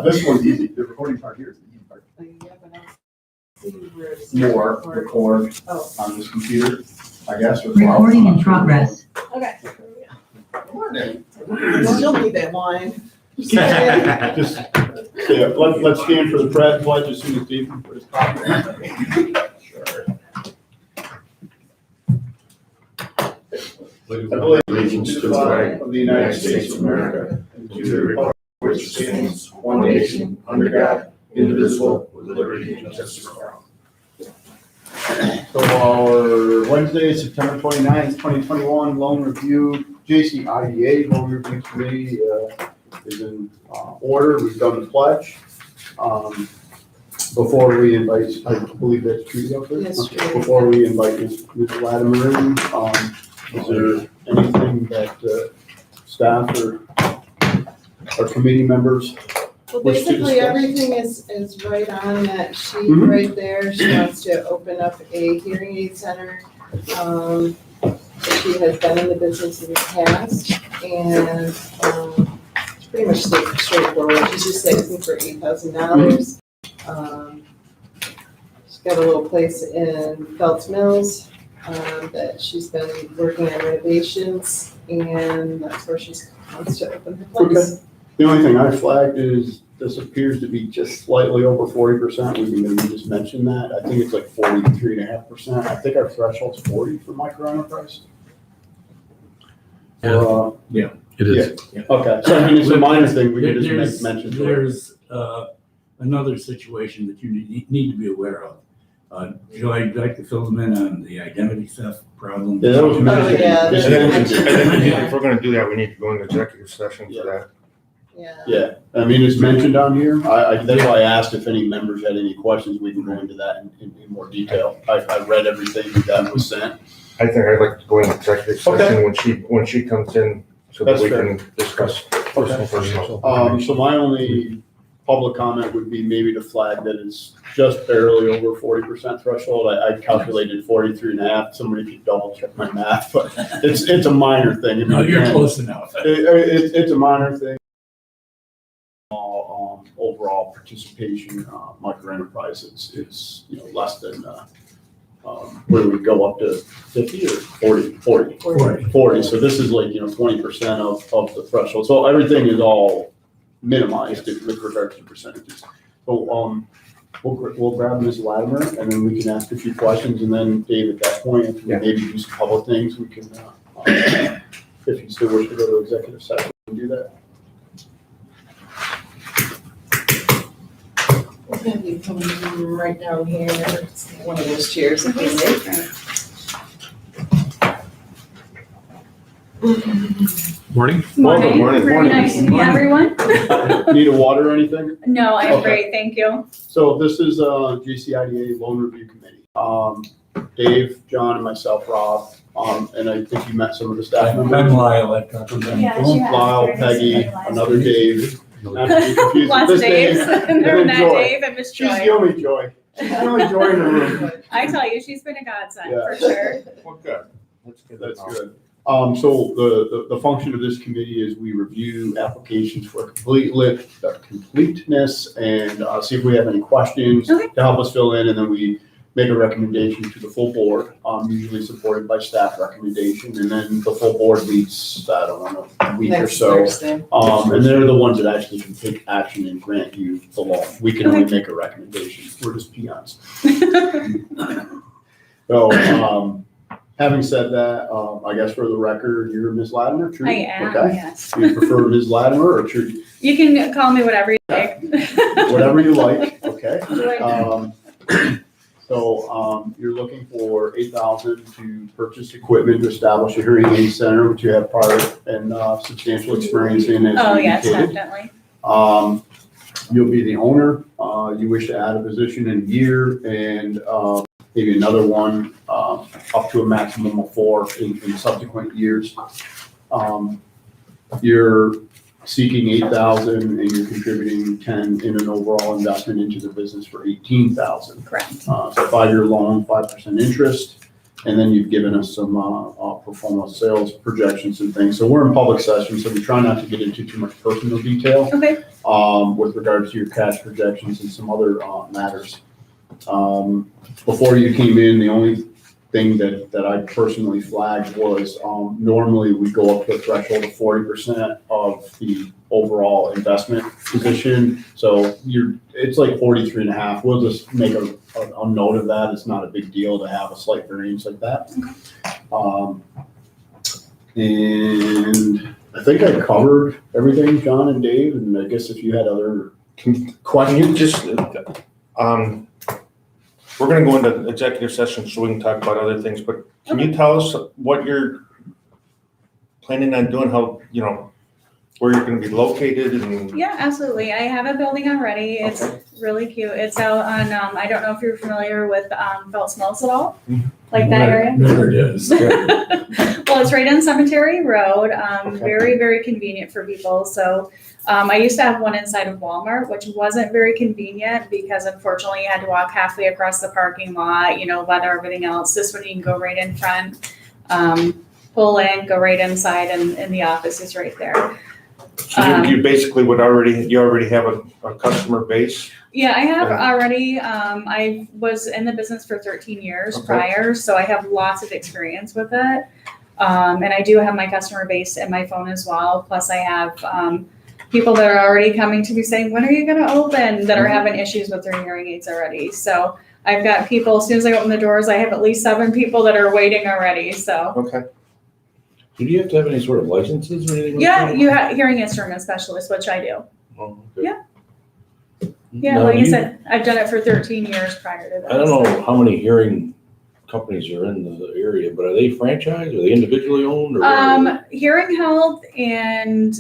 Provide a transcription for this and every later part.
This one's easy. The recording part here is the easy part. Yeah, but I'll see where it's More record Oh, on this computer, I guess. Or Recording in progress. okay. Morning. Still need that line. Just, yeah, let's stand for the pledge as soon as Steve put his copy on. Sure. I believe allegiance to the flag of the United States of America and to the republic which stands one nation under God, indivisible, with liberty and justice for all. So our Wednesday, September 29th, 2021, loan review, JCIDA loan review committee is in order. We've done the pledge. Before we invite, I believe that's true out there? Yes, Okay. true. Before we invite Ms. Latimer in, is there anything that staff or committee members? Well, Wish to basically, discuss? everything is right on that sheet Mhm. right there. She wants to open up a hearing aid center. She has been in the business in the past, and it's pretty much straightforward. She's just asking for $8,000. She's got a little place in Feltz Mills that she's been working on renovations, and that's where she wants to open her place. The only thing I flagged is this appears to be just slightly over 40%. We can maybe just mention that. I think it's like 43.5%. I think our threshold's 40 for micro enterprise. It is. Okay, so I mean, it's a minor thing. We can There's- just mention. There's another situation that you need to be aware of. Joy, I'd like to fill them in on the identity theft problem. Yeah, that was mentioned. yeah, Just that's mentioned. mentioned. If we're gonna do that, we need to go into executive session for that. Yeah. Yeah, I mean, it's mentioned on here. That's why I asked if any members had any questions. We can go into that in more detail. I read everything that was sent. I think I'd like to go into executive session when she comes in, so that That's we fair. can discuss personal. So my only public comment would be maybe to flag that it's just barely over 40% threshold. I calculated 43.5. Somebody could double check my math, but it's a minor thing. I mean, No, you're again, close enough. It's a minor thing. Overall participation, micro enterprise is less than, where we go up to 50 or 40. So this is like, 20% of the threshold. So everything is all minimized with regards to percentages. So, we'll grab Ms. Latimer and then we can ask a few questions, and then Dave, at that point, if we maybe do some public things, we can, if you still wish to go to executive session, we can do that. We're gonna be coming right down here, it's one of those chairs. I think, Morning. Morning. Morning. Very nice to meet everyone. Need a water or anything? No, I'm Okay. great, thank you. So this is JCIDA Loan Review Committee. Dave, John, and myself, Rob, and I think you met some of the staff I'm members. Lyle. I've talked to them. Yeah, she has. Lyle, Very nice to Peggy, meet you last another week. Dave. Not to be confused with Lots of this Dave, Daves, and and then that Joy. Dave and Miss She's the Joy. only Joy. She's the only Joy in the room. I tell you, she's been a godsend, Yeah. for sure. Well, good. That's good. That's good. So the function of this committee is we review applications for completeness and see if we have any questions Okay. to help us fill in, and then we make a recommendation to the full board, usually supported by staff recommendation, and then the full board meets, I don't know, a week or Next so. Thursday. And they're the ones that actually can take action and grant you the loan. We can only make a recommendation. We're just peons. So, having said that, I guess for the record, you're Ms. Latimer, true? I am, Okay. yes. Do you prefer Ms. Latimer or true? You can call me whatever you like. Whatever you like, okay? Like- So, you're looking for $8,000 to purchase equipment to establish a hearing aid center, which you have prior and substantial experience in, as Oh, you yes, indicated. definitely. You'll be the owner. You wish to add a position in a year and maybe another one up to a maximum of 4 in subsequent years. You're seeking 8,000 and you're contributing 10 in an overall investment into the business for 18,000. Correct. So 5-year loan, 5% interest. And then you've given us some performance sales projections and things. So we're in public session, so we try not to get into too much personal detail Okay. with regards to your cash projections and some other matters. Before you came in, the only thing that I personally flagged was normally we go up to a threshold of 40% of the overall investment position. So it's like 43 and a half. We'll just make a note of that. It's not a big deal to have a slight variance like that. And I think I covered everything, John and Dave, and I guess if you had other Can questions. you just, we're gonna go into executive session so we can talk about other things, but can you tell us what you're planning on doing, how, where you're gonna be located and? Yeah, absolutely. I have a building already. It's Okay. really cute. It's out on, I don't know if you're familiar with Phelps Mills at all, like that area. There it is. Well, it's right on Cemetery Road, Okay. very, very convenient for people. So I used to have one inside of Walmart, which wasn't very convenient because unfortunately you had to walk halfway across the parking lot, weather, everything else. This one you can go right in front, pull in, go right inside, and the office is right there. So you basically you already have a customer base? Yeah, I have already. I was in the business for 13 years Okay. prior, so I have lots of experience with it. And I do have my customer base in my phone as well. Plus, I have people that are already coming to me saying, "When are you going to open?" that are having issues with their hearing aids already. So I've got people. As soon as I open the doors, I have at least 7 people that are waiting already. So Okay. Do you have to have any sort of licenses or anything? like yeah, that? you have hearing instrument specialist, which I do. Oh, okay. Yeah, Now, like I you- said, I've done it for 13 years prior to that. I don't know how many hearing companies are in the area, but are they franchised? Are they individually owned? Or Hearing Health and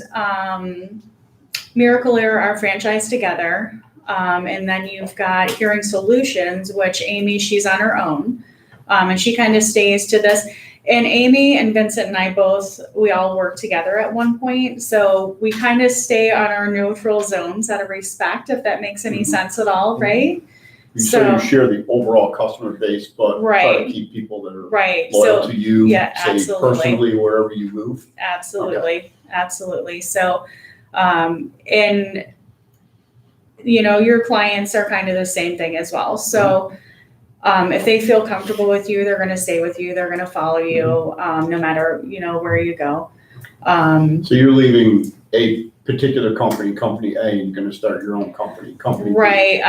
Miracle Ear are franchised together. And then you've got Hearing Solutions, which Amy, she's on her own. And she kind of stays to this. And Amy and Vincent and I we all work together at one point. So we kind of stay on our neutral zones out of respect, if that makes any sense at all, right? So you share the overall customer base, but try Right. to keep people that are Right. loyal So to you, yeah, say absolutely. personally, wherever you move. absolutely. Absolutely. So, and your clients are kind of the same thing as well. So, if they feel comfortable with you, they're going to stay with you. They're going to follow you, no matter, where you go. So you're leaving a particular company A, and you're gonna start your own company B. Right.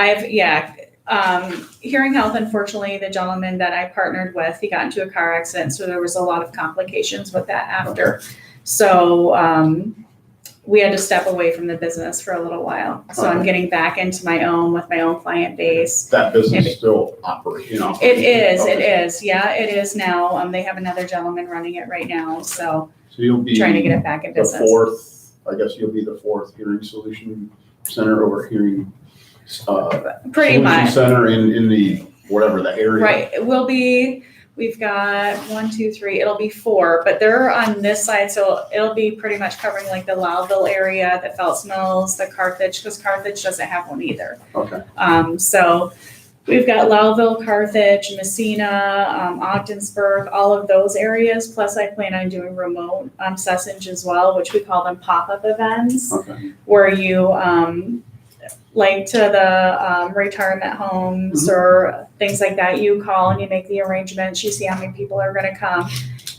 Hearing Health, unfortunately, the gentleman that I partnered with, he got into a car accident. So there was a lot of complications with that after. So, we had to step away from the business for a little while. So I'm getting back into my own with my own client base. That business still operating, It is, it Okay. is. Yeah, it is now. They have another gentleman running it right now. So So you'll be trying to get it back in the business. fourth, I guess you'll be the fourth hearing solution center or hearing Pretty solution much. center in the, whatever the area. Right. We've got 1, 2, 3, it'll be 4, but they're on this side. So it'll be pretty much covering like the Loudville area, the Phelps Mills, the Carthage, because Carthage doesn't have one either. Okay. So we've got Loudville, Carthage, Messina, Ogdensburg, all of those areas. Plus I plan on doing remote sessions as well, which we call them pop-up events, Okay. where you like to the retirement homes or things like that. You call and you make the arrangements, you see how many people are going to come,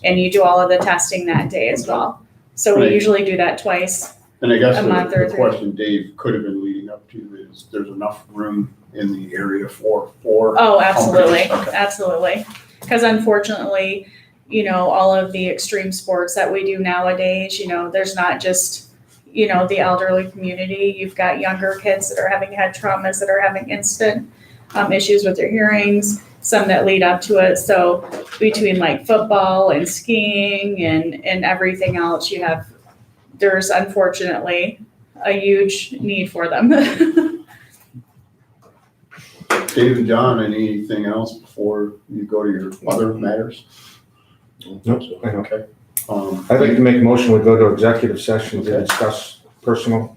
and you do all of the testing that day as well. So we Right. usually do that twice. And I guess A month or the 3. question Dave could have been leading up to is there's enough room in the area for Oh, absolutely, Okay. absolutely. Because unfortunately, all of the extreme sports that we do nowadays, there's not just, the elderly community. You've got younger kids that are having head traumas, that are having instant issues with their hearings, some that lead up to it. So between like football and skiing and everything else, there's unfortunately a huge need for them. Dave and John, anything else before you go to your other matters? Nope. I know. Okay. I'd like to make a motion, we go to executive session to Okay. discuss personal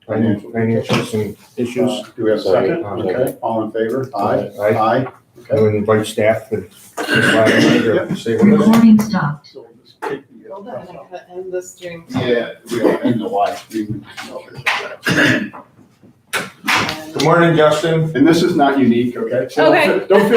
financials and issues. Do we have a second? Second. Okay, all in favor? Aye. Aye. Aye. I would invite staff to say what it is. Recording stopped. So we'll just take the, Hold on, I gotta end this during. yeah, we are in the live stream. Good morning, Justin. And this is not unique, okay? So Okay. don't feel